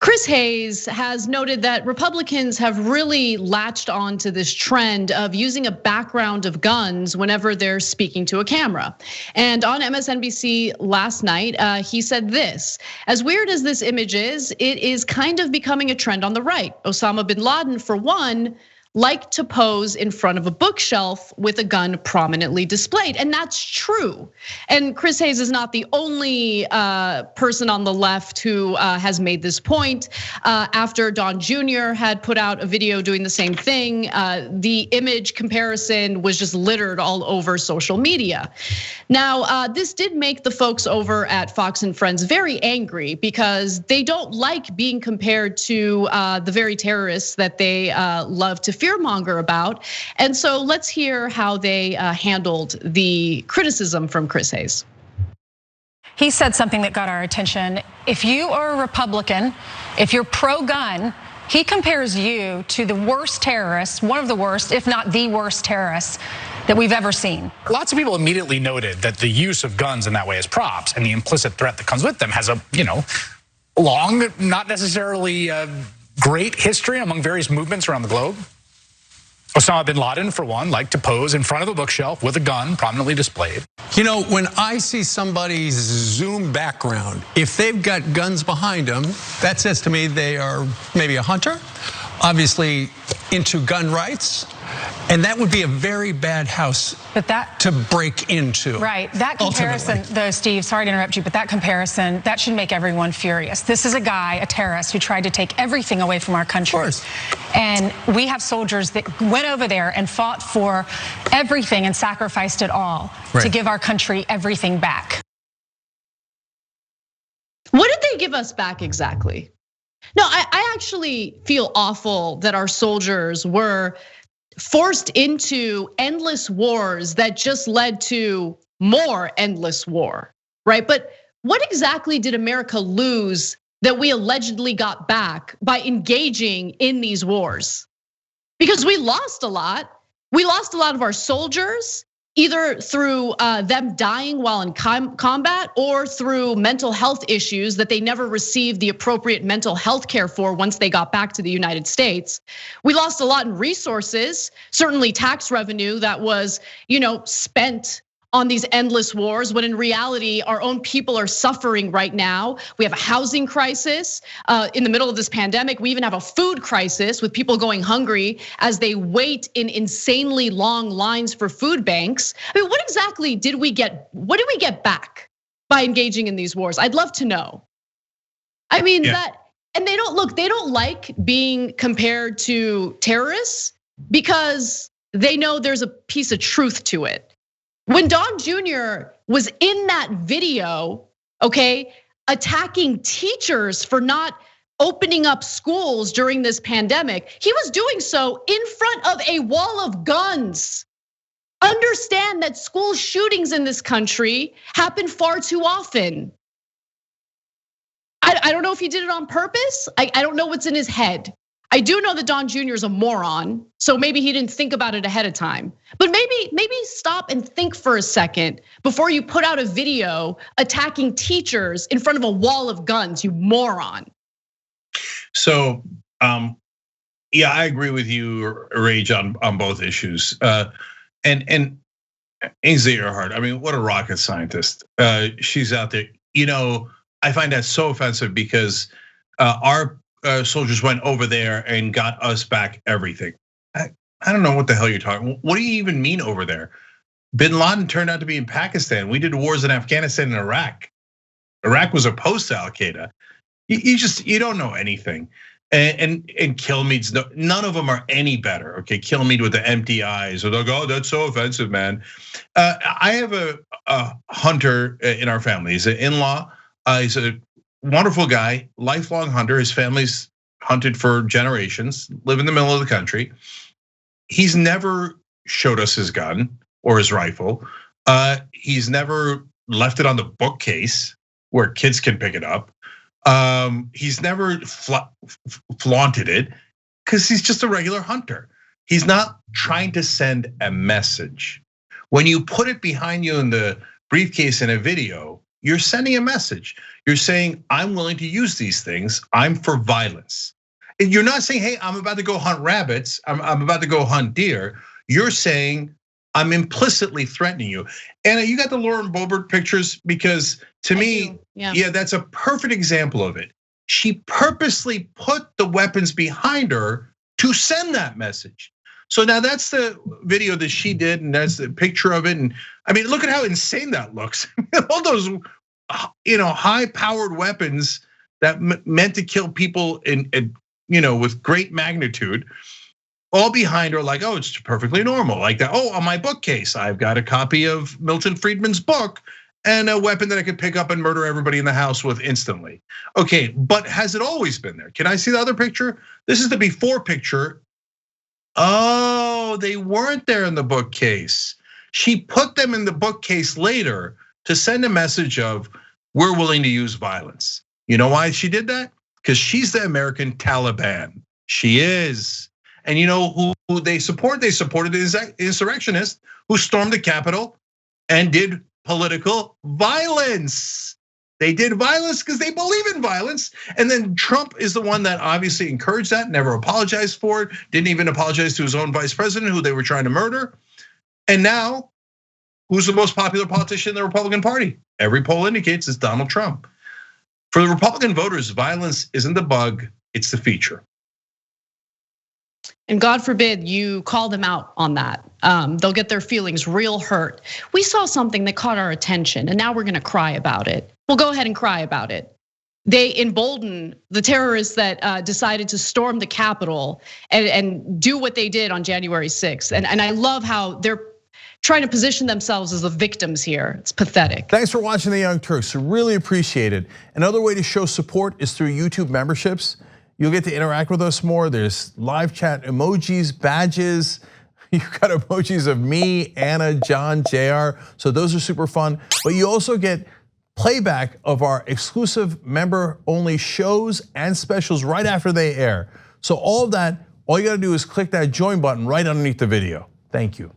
Chris Hayes has noted that Republicans have really latched on to this trend of using a background of guns whenever they're speaking to a camera. And on MSNBC last night, he said this: as weird as this image is, it is kind of becoming a trend on the right. Osama bin Laden, for one, liked to pose in front of a bookshelf with a gun prominently displayed. And that's true. And Chris Hayes is not the only person on the left who has made this point. After Don Jr. had put out a video doing the same thing, the image comparison was just littered all over social media. Now, this did make the folks over at Fox and Friends very angry because they don't like being compared to the very terrorists that they love to fearmonger about. And so let's hear how they handled the criticism from Chris Hayes. He said something that got our attention. If you are a Republican, if you're pro-gun, he compares you to the worst terrorists, one of the worst, if not the worst terrorists that we've ever seen. Lots of people immediately noted that the use of guns in that way as props and the implicit threat that comes with them has a, long, not necessarily great history among various movements around the globe. Osama bin Laden, for one, liked to pose in front of a bookshelf with a gun prominently displayed. When I see somebody's Zoom background, if they've got guns behind them, that says to me they are maybe a hunter, obviously into gun rights. And that would be a very bad house to break into. Right, that comparison though, Steve, sorry to interrupt you, but that comparison, that should make everyone furious. This is a guy, a terrorist, who tried to take everything away from our country. Of course. And we have soldiers that went over there and fought for everything and sacrificed it all to give our country everything back. What did they give us back exactly? No, I actually feel awful that our soldiers were forced into endless wars that just led to more endless war, right? But what exactly did America lose that we allegedly got back by engaging in these wars? Because we lost a lot. We lost a lot of our soldiers, either through them dying while in combat or through mental health issues that they never received the appropriate mental health care for once they got back to the United States. We lost a lot in resources, certainly tax revenue that was, spent on these endless wars, when in reality, our own people are suffering right now. We have a housing crisis in the middle of this pandemic. We even have a food crisis with people going hungry as they wait in insanely long lines for food banks. I mean, what exactly did we get? What did we get back by engaging in these wars? I'd love to know. I mean, and they don't like being compared to terrorists because they know there's a piece of truth to it. When Don Jr. was in that video, attacking teachers for not opening up schools during this pandemic, he was doing so in front of a wall of guns. Understand that school shootings in this country happen far too often. I don't know if he did it on purpose. I don't know what's in his head. I do know that Don Jr. is a moron, so maybe he didn't think about it ahead of time. But maybe stop and think for a second before you put out a video attacking teachers in front of a wall of guns, you moron. So, yeah, I agree with you, Rage, on both issues. And Ainsley Earhart, I mean, what a rocket scientist. She's out there. I find that so offensive because our soldiers went over there and got us back everything. I don't know what the hell you're talking. What do you even mean over there? Bin Laden turned out to be in Pakistan. We did wars in Afghanistan and Iraq. Iraq was opposed to Al Qaeda. You don't know anything. And Kilmeade's none of them are any better. Okay, Kilmeade with the empty eyes. They'll go, oh, that's so offensive, man. I have a hunter in our family. He's an in-law. He's a wonderful guy, lifelong hunter. His family's hunted for generations, live in the middle of the country. He's never showed us his gun or his rifle. He's never left it on the bookcase where kids can pick it up. He's never flaunted it because he's just a regular hunter. He's not trying to send a message. When you put it behind you in the briefcase in a video, you're sending a message. You're saying, I'm willing to use these things. I'm for violence. And you're not saying, hey, I'm about to go hunt rabbits. I'm about to go hunt deer. You're saying, I'm implicitly threatening you. Anna, you got the Lauren Boebert pictures, because to me, yeah, that's a perfect example of it. She purposely put the weapons behind her to send that message. So now that's the video that she did, and that's the picture of it. And I mean, look at how insane that looks. All those, high-powered weapons that meant to kill people with great magnitude, all behind her, like, oh, it's perfectly normal. Like that, oh, on my bookcase, I've got a copy of Milton Friedman's book and a weapon that I could pick up and murder everybody in the house with instantly. Okay, but has it always been there? Can I see the other picture? This is the before picture. Oh, they weren't there in the bookcase. She put them in the bookcase later to send a message of, we're willing to use violence. You know why she did that? Because she's the American Taliban. She is. And you know who they support? They supported the insurrectionists who stormed the Capitol and did political violence. They did violence because they believe in violence. And then Trump is the one that obviously encouraged that, never apologized for it, didn't even apologize to his own vice president who they were trying to murder. And now, who's the most popular politician in the Republican Party? Every poll indicates it's Donald Trump. For the Republican voters, violence isn't the bug, it's the feature. And God forbid you call them out on that. They'll get their feelings real hurt. We saw something that caught our attention, and now we're gonna cry about it. We'll go ahead and cry about it. They embolden the terrorists that decided to storm the Capitol and do what they did on January 6th. And I love how they're trying to position themselves as the victims here. It's pathetic. Thanks for watching the Young Turks. Really appreciate it. Another way to show support is through YouTube memberships. You'll get to interact with us more. There's live chat emojis, badges. You've got emojis of me, Anna, John, JR. So those are super fun. But you also get playback of our exclusive member-only shows and specials right after they air. So all of that, all you gotta do is click that join button right underneath the video. Thank you.